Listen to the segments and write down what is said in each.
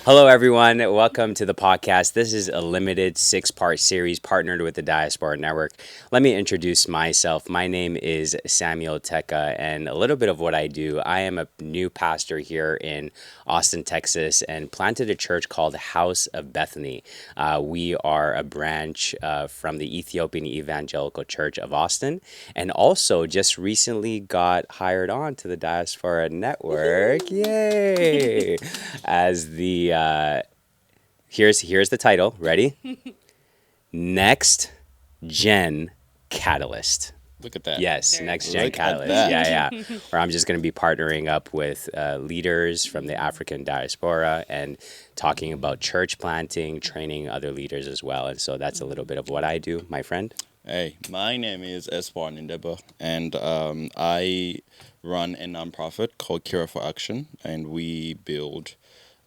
Hello, everyone. Welcome to the podcast. This is a limited 6-part series partnered with the Diaspora Network. Let me introduce myself. My name is Samuel Teka, and a little bit of what I do. I am a new pastor here in Austin, Texas, and planted a church called House of Bethany. We are a branch from the Ethiopian Evangelical Church of Austin, and also just recently got hired on to the Diaspora Network. Yay! As the here's the title. Ready? Next Gen Catalyst. Look at that. Yes, Next Gen Look Catalyst. at that. Yeah. Where I'm just going to be partnering up with leaders from the African diaspora and talking about church planting, training other leaders as well. And so that's a little bit of what I do, my friend. Hey, my name is Espoir Nindeba, and I run a nonprofit called Cure for Action, and we build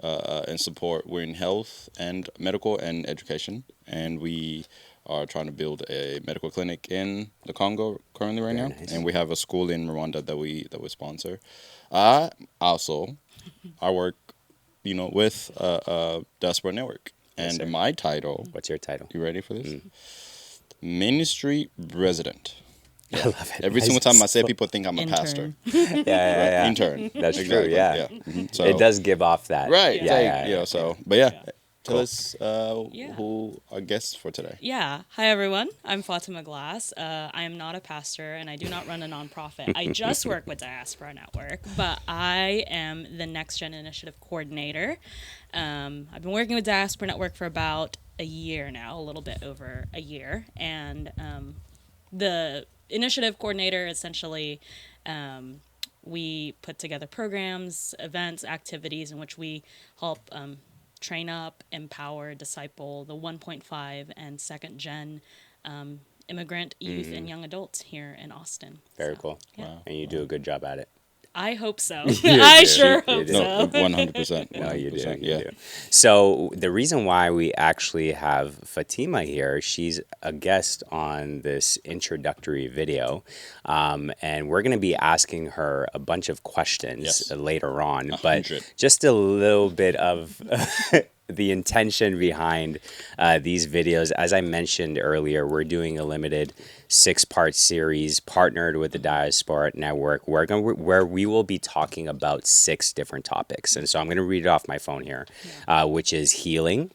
and support. We're in health and medical and education, and we are trying to build a medical clinic in the Congo currently right now, nice. and we have a school in Rwanda that we sponsor. I work, with Diaspora Network, Yes, and sir. my title. What's your title? You ready for this? Ministry resident. I love it. Every single time I say, people think I'm a pastor. Yeah. Intern. That's Exactly. true. Yeah. Mhm. So It does give off that. right. Yeah. Tell us who our guests for today. Yeah. Hi, everyone. I'm Fatima Glass. I am not a pastor, and I do not run a nonprofit. I just work with Diaspora Network, but I am the Next Gen Initiative Coordinator. I've been working with Diaspora Network for about a year now, a little bit over a year, and the initiative coordinator, essentially, we put together programs, events, activities in which we help train up, empower, disciple the 1.5 and 2nd gen immigrant youth and young adults here in Austin. Very cool. Yeah. Wow. And you do a good job at it. I hope so. You I do. sure You hope do. No, so. 100%. No, you do. 100%, You yeah. do. So the reason why we actually have Fatima here, she's a guest on this introductory video, and we're going to be asking her a bunch of questions Yes. later on. 100. But just a little bit of the intention behind these videos. As I mentioned earlier, we're doing a limited 6-part series partnered with the Diaspora Network where we will be talking about 6 different topics. And so I'm going to read it off my phone here, which is healing,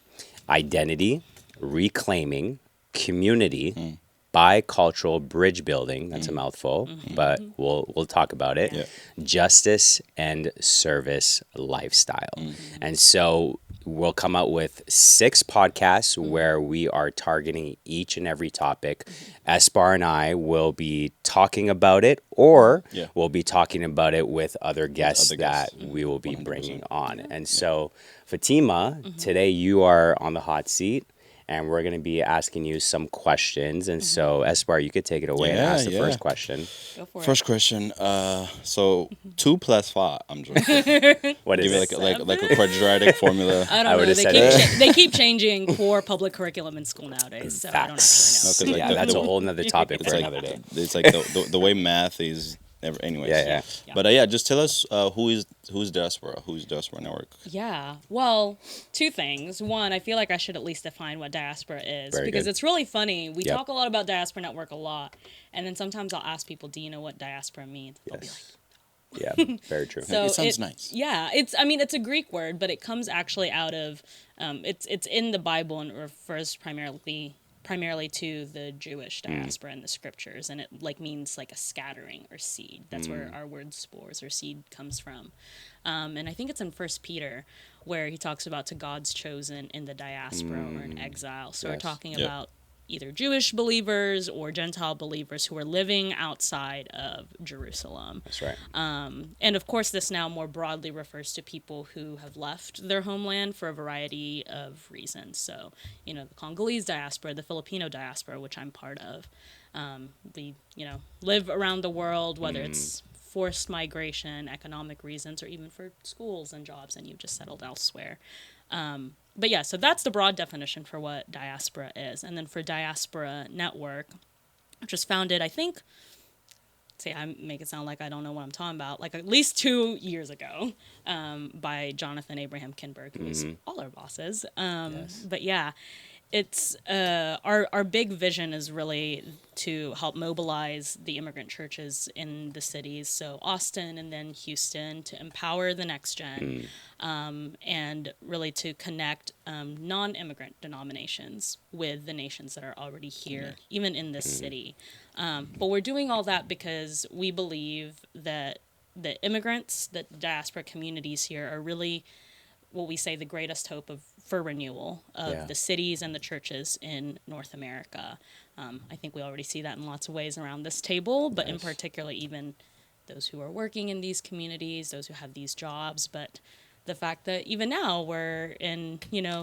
identity, reclaiming, community, bicultural bridge building. That's a mouthful, but we'll talk about it. Yeah. Justice and service lifestyle. And so we'll come out with 6 podcasts where we are targeting each and every topic. Espoir and I will be talking about it, or Yeah. we'll be talking about it with other guests other guests. that we will be 100%. bringing on. And so, Fatima, today you are on the hot seat, and we're going to be asking you some questions. And so, Espoir, you could take it away and Yeah, ask the yeah. first question. Go for First question. So 2 plus 5. I'm joking. What is Give me it? like a quadratic formula. I don't I know. would've They said keep, they keep changing core public curriculum in school nowadays, so I don't Facts. No, 'cause, actually like, know. Yeah, that's a whole nother topic It's for like another day. it's like the way math is. Anyways. Yeah. But just tell us who's Diaspora? Who's Diaspora Network? Yeah. Well, 2 things. One, I feel like I should at least define what Diaspora is, Very because good. it's really funny. We Yep. talk a lot about Diaspora Network a lot, and then sometimes I'll ask people, "Do you know what diaspora means?" They'll be like, Yeah, very true. So It sounds nice. Yeah, it's a Greek word, but it comes actually out of it's in the Bible and refers primarily to the Jewish diaspora in the scriptures, and it means like a scattering or seed. That's where our word spores or seed comes from. And I think it's in 1 Peter where he talks about to God's chosen in the diaspora or in exile. So we're Yes. talking Yep. about either Jewish believers or Gentile believers who are living outside of Jerusalem. That's right. And of course, this now more broadly refers to people who have left their homeland for a variety of reasons. So, the Congolese diaspora, the Filipino diaspora, which I'm part of, we, live around the world, whether it's forced migration, economic reasons, or even for schools and jobs, and you've just settled elsewhere. but yeah, so that's the broad definition for what Diaspora is. And then for Diaspora Network, which was founded, I think, see, I make it sound like I don't know what I'm talking about, like at least 2 years ago, by Jonathan Abraham Kinberg, who is all our bosses. Yes. But yeah, it's our big vision is really to help mobilize the immigrant churches in the cities, so Austin and then Houston, to empower the next gen, and really to connect non-immigrant denominations with the nations that are already here, even in this city. But we're doing all that because we believe that the immigrants, the diaspora communities here, are really what we say the greatest hope for renewal of the cities and the churches in North America. I think we already see that in lots of ways around this table, but in particular, even those who are working in these communities, those who have these jobs. But the fact that even now we're in,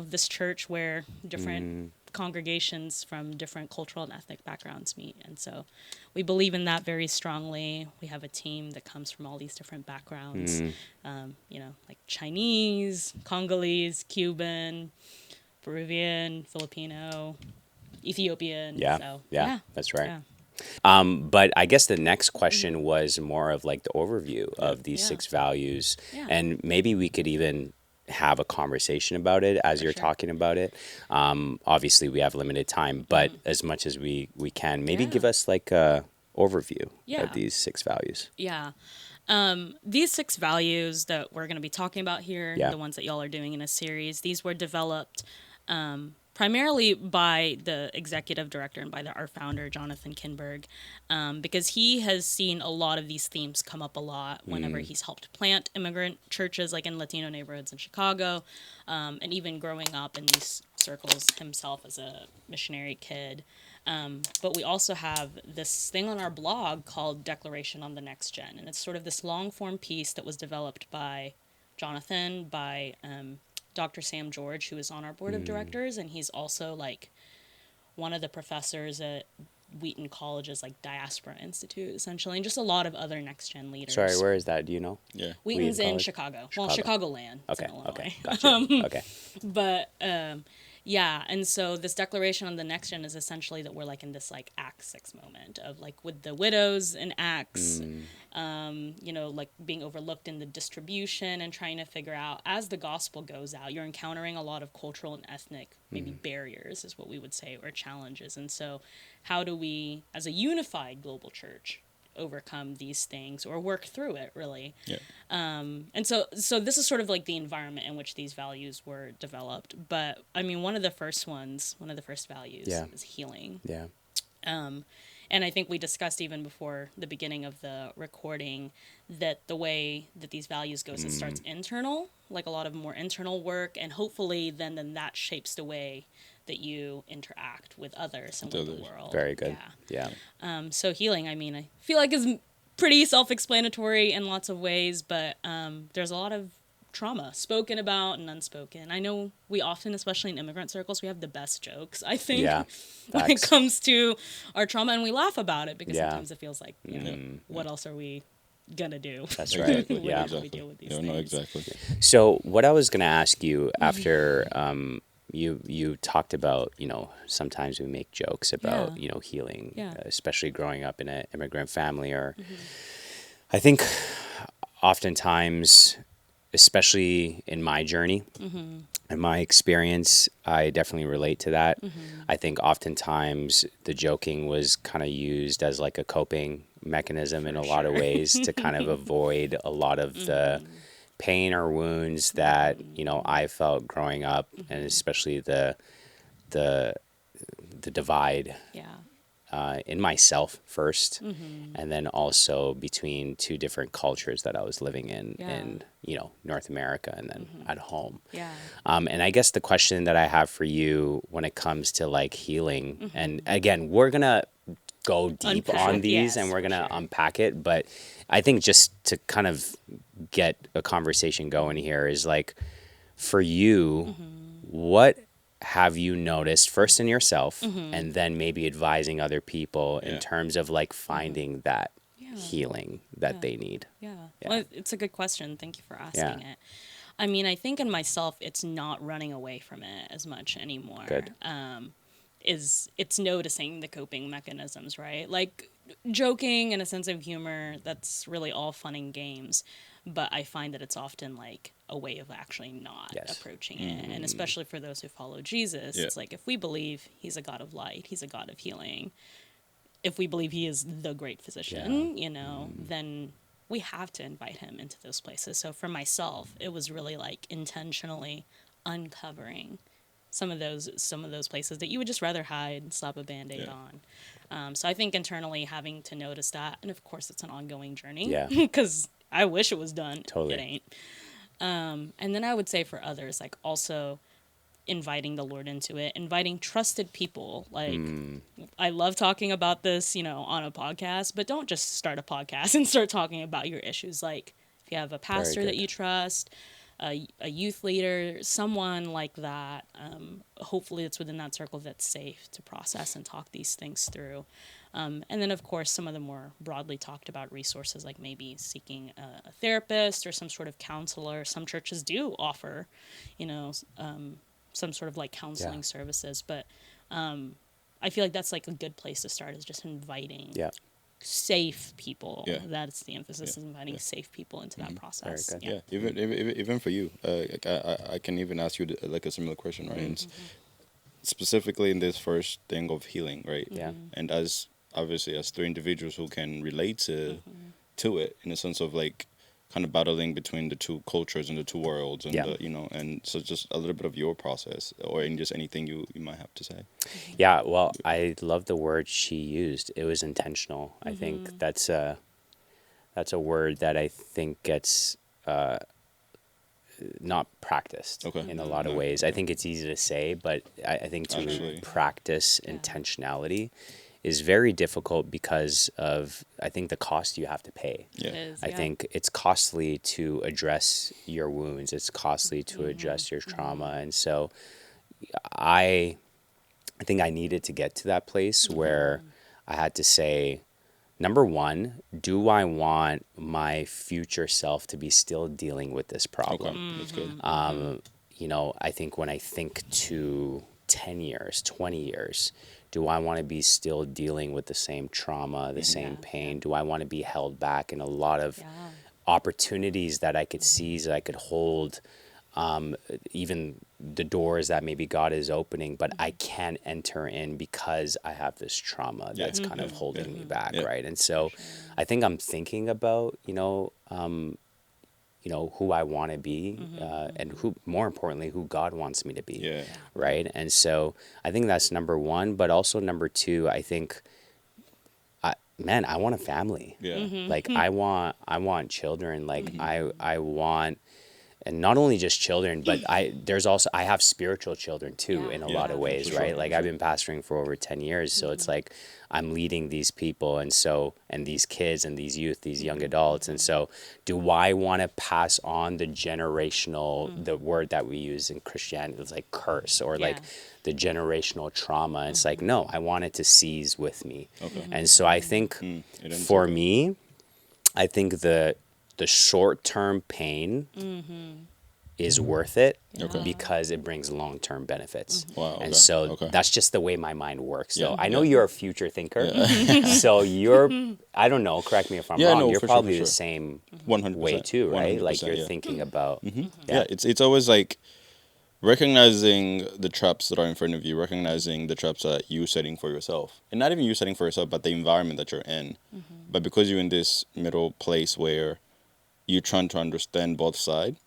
this church where different congregations from different cultural and ethnic backgrounds meet. And so we believe in that very strongly. We have a team that comes from all these different backgrounds, like Chinese, Congolese, Cuban, Peruvian, Filipino, Ethiopian. Yeah, So, that's right. Yeah. But I guess the next question was more of like the overview of these Yeah. 6 values, Yeah. and maybe we could even have a conversation about it as you're sure. talking about it. Obviously, we have limited time, but as much as we can, maybe Yeah. give us like a overview Yeah. of these 6 values. Yeah. These 6 values that we're going to be talking about here, Yeah. the ones that y'all are doing in a series, these were developed primarily by the executive director and by our founder, Jonathan Kinberg, because he has seen a lot of these themes come up a lot whenever he's helped plant immigrant churches, like in Latino neighborhoods in Chicago, and even growing up in these circles himself as a missionary kid. But we also have this thing on our blog called Declaration on the Next Gen, and it's sort of this long-form piece that was developed by Jonathan, by Dr. Sam George, who is on our board of directors, and he's also like one of the professors at Wheaton College's like Diaspora Institute, essentially, and just a lot of other next gen leaders. Sorry, where is that? Do you know? Yeah. Wheaton's Wheaton in College? Chicago. Well, Chicagoland. It's Okay, in Illinois. okay, gotcha. Okay. But yeah, and so this declaration on the next gen is essentially that we're like in this like Act 6 moment of like with the widows in Acts, like being overlooked in the distribution and trying to figure out as the gospel goes out, you're encountering a lot of cultural and ethnic maybe barriers is what we would say, or challenges. And so how do we, as a unified global church, overcome these things or work through it, really? Yeah. And so this is sort of like the environment in which these values were developed. But I mean, one of the first values is healing. Yeah. And I think we discussed even before the beginning of the recording that the way that these values goes, it starts internal, like a lot of more internal work, and hopefully then that shapes the way that you interact with others and with the world. Very good. Yeah. Yeah. So healing, I mean, I feel like is pretty self-explanatory in lots of ways, but there's a lot of trauma spoken about and unspoken. I know we often, especially in immigrant circles, we have the best jokes, I think, when it facts. comes to our trauma, and we laugh about it because Yeah. sometimes it feels like, what else are we gonna do? That's right. Exactly. Yeah. How we deal with these Yeah, things. no, exactly. So what I was going to ask you after you talked about, sometimes we make jokes about, healing, Yeah. especially growing up in an immigrant family, or I think oftentimes, especially in my journey, in my experience, I definitely relate to that. I think oftentimes the joking was kind of used as like a coping mechanism in a lot of ways to kind of avoid a lot of the pain or wounds that I felt growing up, and especially the divide in myself first, and then also between 2 different cultures that I was living in North America and then at home. Yeah. And I guess the question that I have for you when it comes to like healing, and again, we're gonna go deep Unpack, on these, yes, and we're for gonna sure. unpack it, but I think just to kind of get a conversation going here is like, for you, what have you noticed first in yourself, and then maybe advising other people in terms of like finding that healing that they need? Yeah. Yeah. Well, it's a good question. Thank you for asking it. I mean, I think in myself, it's not running away from it as much anymore. Good. It's noticing the coping mechanisms, right? Like joking and a sense of humor, that's really all fun and games. But I find that it's often like a way of actually not Yes. approaching it. And especially for those who follow Jesus, Yeah. it's like if we believe he's a God of light, he's a God of healing, if we believe he is the great physician, then we have to invite him into those places. So for myself, it was really like intentionally uncovering some of those places that you would just rather hide and slap a Band-Aid on. So I think internally having to notice that, and of course it's an ongoing journey. Yeah. Because I wish it was done. Totally. It ain't. And then I would say for others, like also inviting the Lord into it, inviting trusted people. Like I love talking about this, on a podcast, but don't just start a podcast and start talking about your issues. Like if you have a pastor that good. you trust, a youth leader, someone like that, hopefully it's within that circle that's safe to process and talk these things through. And then, of course, some of the more broadly talked about resources, like maybe seeking a therapist or some sort of counselor. Some churches do offer, some sort of like counseling services. But I feel like that's like a good place to start, is just inviting Yeah. safe people. Yeah. That's the emphasis, is inviting safe people into that process. Very Yeah, even for you, I can even ask you like a similar question, right? And specifically in this first thing of healing, right? Yeah. And as obviously as three individuals who can relate to it in a sense of like kind of battling between the two cultures and the two worlds, and and so just a little bit of your process, or in just anything you might have to say. Yeah, well, I love the word she used. It was intentional. I think that's a word that I think gets not practiced in a lot of ways. I think it's easy to say, but I think to Actually. practice intentionality is very difficult because of, I think, the cost you have to pay. Yeah. It is, I think it's costly to address your wounds. It's costly to address your trauma. And so I think I needed to get to that place where I had to say, number one, do I want my future self to be still dealing with this problem? Okay, that's good. I think when I think to 10 years, 20 years, do I want to be still dealing with the same trauma, the same pain? Do I want to be held back in a lot of opportunities that I could seize, that I could hold, even the doors that maybe God is opening, but I can't enter in because I have this trauma that's kind of holding me back, right? And so I think I'm thinking about, who I want to be, and who, more importantly, who God wants me to be, Yeah. right? And so I think that's number one, but also number two, I think, I want a family. Yeah. Like I want children. Like I want, and not only just children, but I have spiritual children too, in a lot of ways, for right? sure, Like I've been pastoring for over 10 years. So it's like, I'm leading these people. And these kids and these youth, these young adults. And so do I want to pass on the generational, the word that we use in Christianity is like curse, or like the generational trauma. It's like, no, I want it to cease with me. Okay. And so I think for me, I think the short-term pain is worth it because it brings long-term benefits. Wow. And okay, so okay. that's just the way my mind works. So Yeah, I know you're a future thinker. So I don't know, correct me if I'm Yeah, wrong, no, you're for sure, probably for the sure. same 100%. way too, right? Like 100%, you're yeah. thinking about, Yeah, it's always like recognizing the traps that are in front of you, recognizing the traps that you're setting for yourself. And not even you setting for yourself, but the environment that you're in. But because you're in this middle place where you're trying to understand both sides,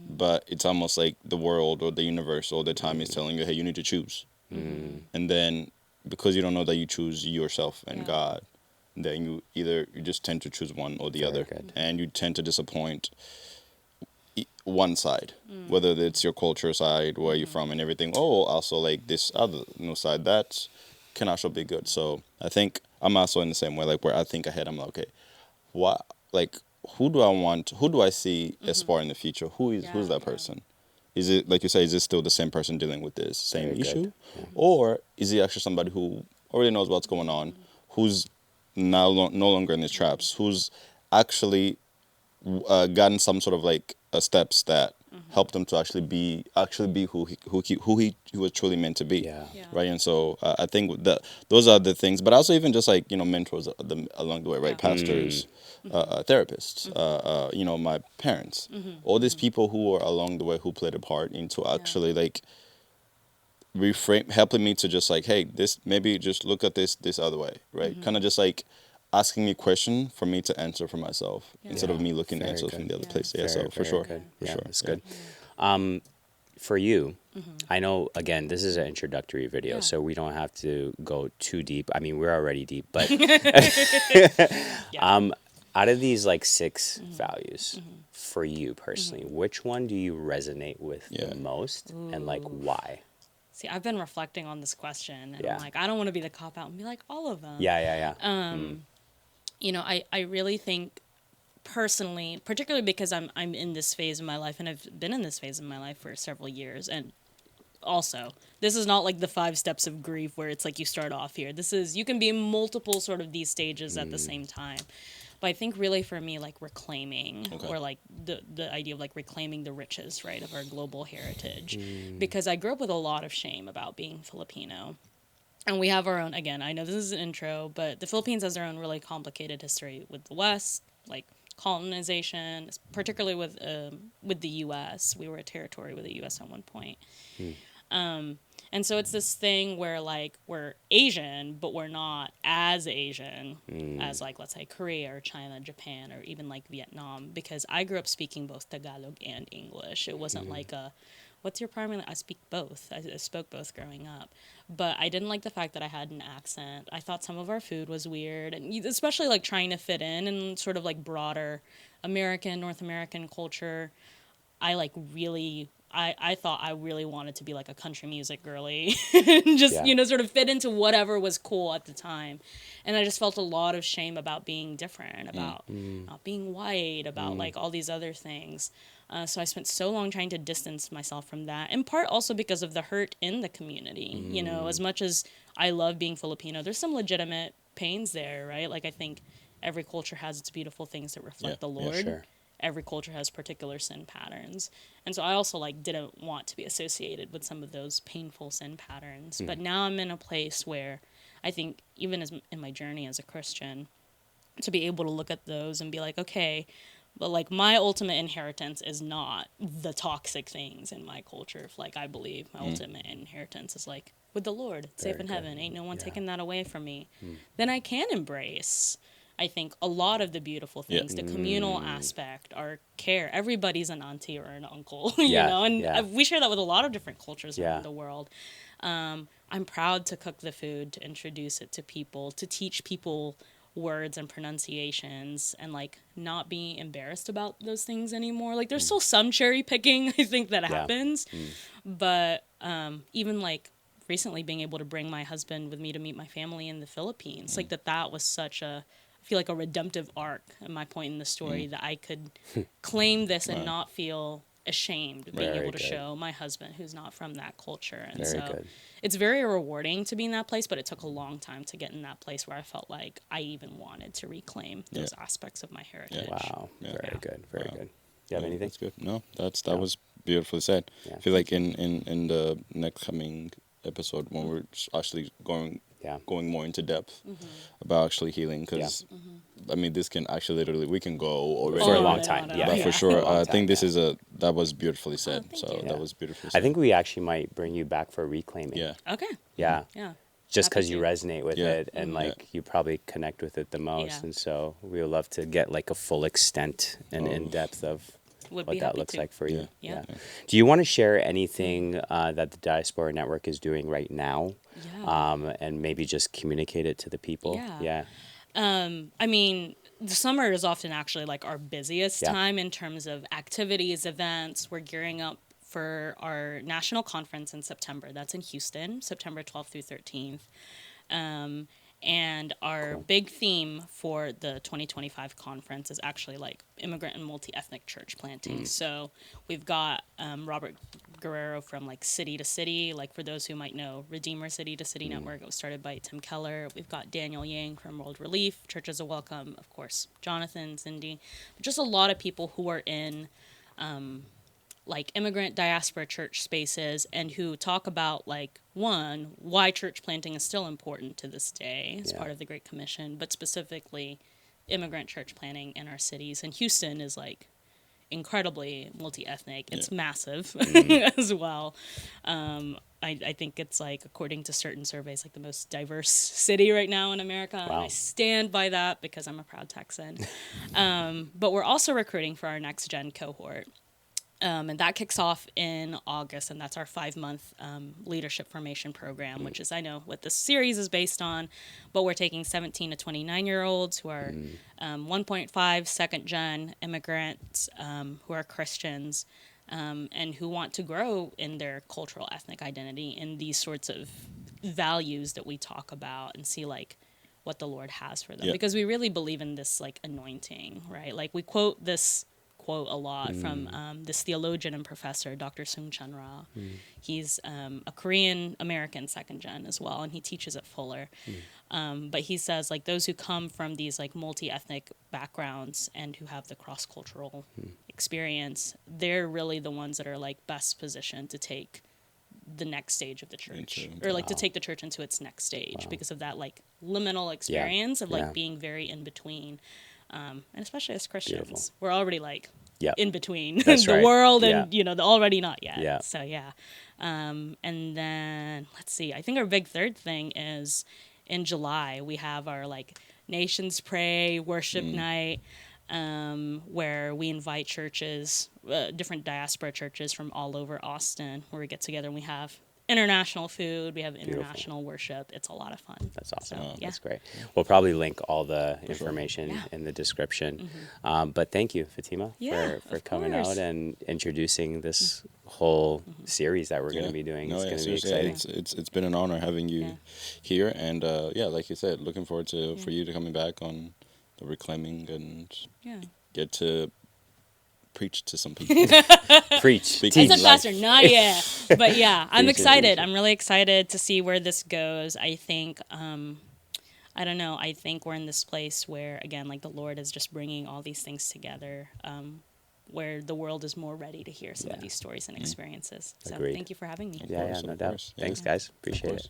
but it's almost like the world or the universe all the time is telling you, hey, you need to choose. And then because you don't know that you choose yourself and God, then you just tend to choose one or the other. good. And you tend to disappoint one side, whether it's your culture side, where you're from and everything. Oh, also like this other side that can also be good. So I think I'm also in the same way, like where I think ahead, I'm like, okay, what, like, who do I want? Who do I see Espoir in the future? Who's that person? Is it, like you say, is it still the same person dealing with this same Very issue? good. Or is he actually somebody who already knows what's going on, who's no longer in his traps, who's actually gotten some sort of like steps that help them to actually be who was truly meant to be. Yeah. Yeah. Right. And so I think that those are the things, but also even just like, mentors along the way, right? Yeah. Pastors, therapists, my parents, all these people who are along the way who played a part into actually like reframe, helping me to just like, hey, this, maybe just look at this other way, right? Kind of just like asking me question for me to answer for myself instead of me looking at Very answers good. from the other Yeah. place. Yeah, Very, so for very sure, good. for Yeah, sure, that's yeah. good. For you, I know, again, this is an introductory video, Yeah. so we don't have to go too deep. I mean, we're already deep, but Yeah. out of these like 6 values, for you personally, which one do you resonate with Yeah. the most, and like why? See, I've been reflecting on this question, and Yeah. I'm like, I don't want to be the cop out and be like all of them. Yeah. I really think personally, particularly because I'm in this phase of my life, and I've been in this phase of my life for several years, and also this is not like the 5 steps of grief where it's like you start off here. This is, you can be in multiple sort of these stages at the same time. But I think really for me, like reclaiming, or like the idea of like reclaiming the riches, right, of our global heritage, because I grew up with a lot of shame about being Filipino. And we have our own, again, I know this is an intro, but the Philippines has their own really complicated history with the West, like colonization, particularly with the U.S. We were a territory with the U.S. at one point. And so it's this thing where like we're Asian, but we're not as Asian as like, let's say, Korea or China, Japan, or even like Vietnam, because I grew up speaking both Tagalog and English. It wasn't like what's your primary? I speak both. I spoke both growing up. But I didn't like the fact that I had an accent. I thought some of our food was weird, and especially like trying to fit in and sort of like broader North American culture. I like really, I thought I really wanted to be like a country music girly and just, Yeah. sort of fit into whatever was cool at the time. And I just felt a lot of shame about being different, about not being white, about like all these other things. So I spent so long trying to distance myself from that, in part also because of the hurt in the community. As much as I love being Filipino, there's some legitimate pains there, right? Like I think every culture has its beautiful things that reflect the Lord. Sure. Every culture has particular sin patterns. And so I also like didn't want to be associated with some of those painful sin patterns. But now I'm in a place where I think even as in my journey as a Christian, to be able to look at those and be like, okay, but like my ultimate inheritance is not the toxic things in my culture. Like I believe my ultimate inheritance is like with the Lord, safe in heaven. Ain't no one taking that away from me. Then I can embrace, I think, a lot of the beautiful things, the communal aspect, our care. Everybody's an auntie or an uncle, and we share that with a lot of different cultures around the world. I'm proud to cook the food, to introduce it to people, to teach people words and pronunciations, and like not be embarrassed about those things anymore. Like there's still some cherry picking, I think, that happens, but even like recently being able to bring my husband with me to meet my family in the Philippines, like that was such a, I feel like a redemptive arc at my point in the story, that I could claim this and not feel ashamed being Very able to good. show my husband who's not from that culture. And Very so good. it's very rewarding to be in that place, but it took a long time to get in that place where I felt like I even wanted to reclaim those aspects of my heritage. Wow. Yeah. Very good. Very good. Do you have anything? That's good. No, that was beautifully said. Yeah. I feel like in the next coming episode when we're actually going more into depth about actually healing, because I mean this can actually literally, we can go already For a long time. Yeah. but for sure A long I think time, this is that was beautifully said. thank So you. that was beautifully I said. think we actually might bring you back for reclaiming. Yeah. Okay. Yeah. Yeah. Just Happy because you to. resonate with Yeah. it, and like you probably connect with it the most, Yeah. and so we would love to get like a full extent and in depth of Would what be that happy looks to. like for you. Yeah. Do you want to share anything that the Diaspora Network is doing right now, Yeah. and maybe just communicate it to the people? Yeah. I mean, the summer is often actually like our busiest Yeah. time in terms of activities, events. We're gearing up for our national conference in September. That's in Houston, September 12th through 13th. And our big theme for the 2025 conference is actually like immigrant and multi-ethnic church planting. So we've got Robert Guerrero from like City to City, like for those who might know, Redeemer City to City Network. It was started by Tim Keller. We've got Daniel Yang from World Relief, Churches of Welcome, of course, Jonathan, Cindy, just a lot of people who are in like immigrant diaspora church spaces and who talk about like one, why church planting is still important to this day as part of the Great Commission, but specifically immigrant church planting in our cities. And Houston is like incredibly multi-ethnic. It's massive as well. I think it's like, according to certain surveys, like the most diverse city right now in America. Wow. And I stand by that because I'm a proud Texan. But we're also recruiting for our next gen cohort. And that kicks off in August, and that's our 5-month leadership formation program, which is, I know, what this series is based on, but we're taking 17 to 29-year-olds who are 1.5 second-gen immigrants who are Christians and who want to grow in their cultural ethnic identity in these sorts of values that we talk about and see, like, what the Lord has for them. Because we really believe in this, like, anointing, right? Like, we quote this quote a lot from this theologian and professor, Dr. Seung-Chun Rah. He's a Korean American second gen as well, and he teaches at Fuller. But he says, like, those who come from these like multi-ethnic backgrounds and who have the cross-cultural experience, they're really the ones that are like best positioned to take the next stage of the church, or like to take the church into its next stage because of that like liminal experience of like being very in between. And especially as Christians, we're already like in between the world and, you know, the already not yet. So, and then let's see, I think our big third thing is in July, we have our like Nations Pray worship night, where we invite churches, different diaspora churches from all over Austin, where we get together and we have international food, we have international worship. It's a lot of fun. That's awesome. So, That's great. We'll probably link all the information in the description. But thank you, Fatima, for coming out and introducing this whole series that we're going to be doing. It's going to be exciting. It's been an honor having you here, and like you said, looking forward to for you to coming back on the Reclaiming and get to preach to some people. Preach. As a pastor, not yet. But yeah, I'm excited. I'm really excited to see where this goes. I think, I don't know, I think we're in this place where, again, like the Lord is just bringing all these things together, where the world is more ready to hear some of these stories and experiences. So Agreed. thank you for having me. No doubt. Thanks, guys. Appreciate it.